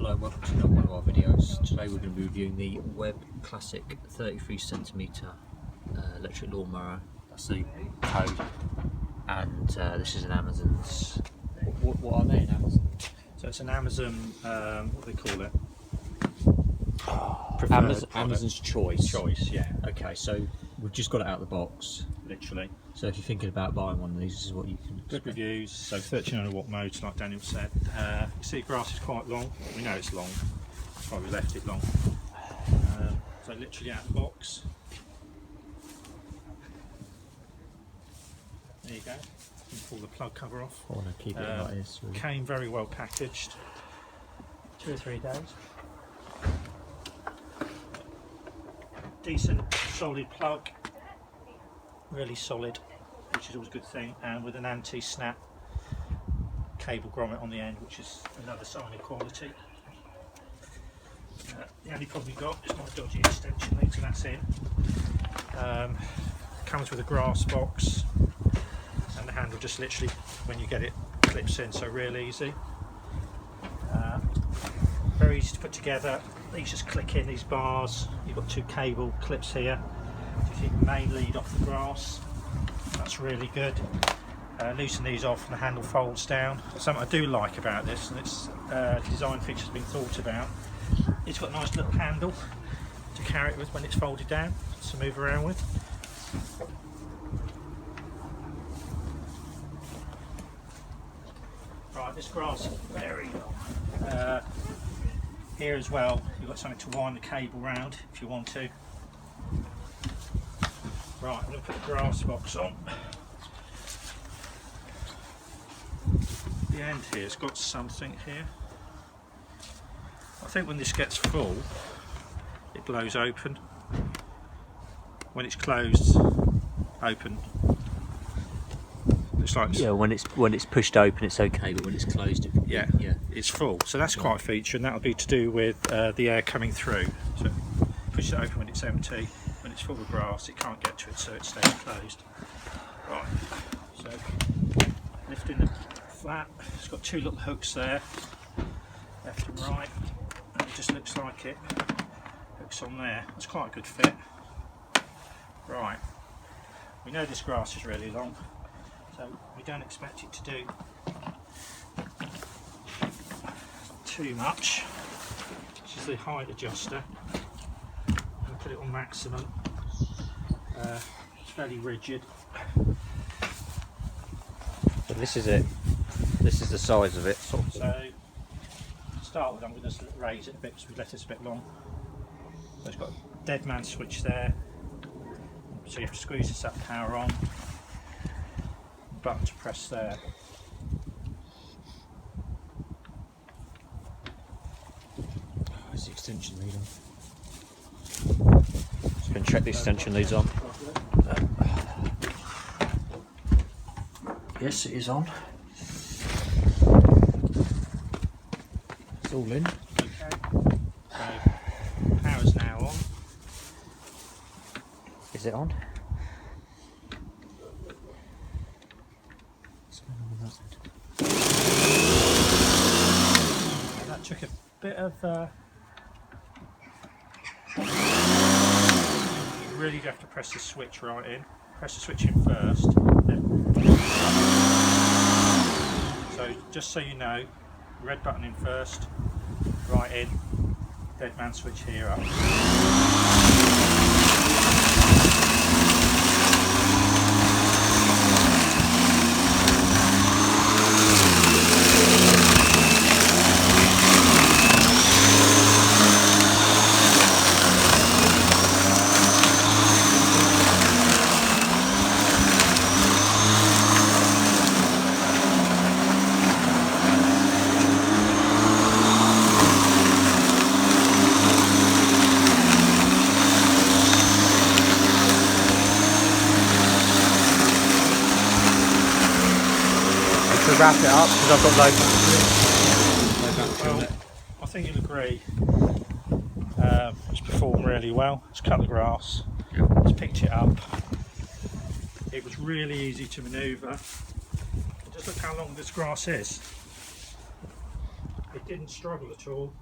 Hello and welcome to another one of our videos. Today we're going to be reviewing the Webb Classic 33cm electric lawnmower. That's the code, and this is an Amazon's. What are they in Amazon? So it's an Amazon, what do they call it? Amazon's Choice. Choice, yeah. Okay, so we've just got it out of the box. Literally. So if you're thinking about buying one of these, this is what you can expect. Good reviews, so 1300 watt modes like Daniel said. You see grass is quite long, we know it's long, that's why we left it long. So literally out of the box. There you go, you can pull the plug cover off. I want to keep it like this. Really. Came very well packaged, 2 or 3 days. Decent solid plug, really solid, which is always a good thing, and with an anti-snap cable grommet on the end, which is another sign of quality. The only problem we've got is my dodgy extension link, so that's in. Comes with a grass box, and the handle just literally, when you get it, clips in, so real easy. Very easy to put together. These just click in, these bars. You've got 2 cable clips here to keep the main lead off the grass. That's really good. Loosen these off and the handle folds down. Something I do like about this, and its design features have been thought about, it's got a nice little handle to carry it with when it's folded down, to move around with. Right, this grass is very long. Here as well, you've got something to wind the cable round if you want to. Right, I'm going to put the grass box on. The end here has got something here. I think when this gets full, it blows open. When it's closed, open. It's like, yeah, when it's pushed open, it's okay, but when it's closed, yeah, it's full. So that's quite a feature, and that'll be to do with the air coming through. So push it open when it's empty. When it's full of grass, it can't get to it, so it stays closed. Right. So lifting the flap, it's got 2 little hooks there, left and right. And it just looks like it hooks on there. It's quite a good fit. Right. We know this grass is really long, so we don't expect it to do too much. This is the height adjuster. I'll put it on maximum. It's fairly rigid. So this is it. This is the size of it. So to start with, I'm going to raise it a bit because we've left this a bit long. So it's got a dead man switch there. So you have to squeeze this up, power on. Button to press there. Where's the extension lead on? Just going to check the extension leads on. Yes, it is on. It's all in. Okay. So power's now on. Is it on? That took a bit of you really do have to press the switch right in. Press the switch in first. So just so you know, red button in first, right in, dead man switch here up. To wrap it up, because I've got loads. Well, I think you'll agree. It's performed really well. It's cut the grass. It's picked it up. It was really easy to manoeuvre. Just look how long this grass is. It didn't struggle at all.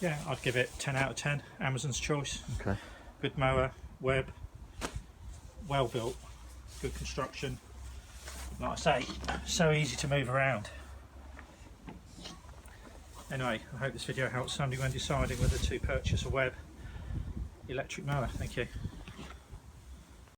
Yeah, I'd give it 10 out of 10. Amazon's choice. Okay. Good mower, Webb, well built, good construction. Like I say, so easy to move around. Anyway, I hope this video helps somebody when deciding whether to purchase a Webb electric mower. Thank you.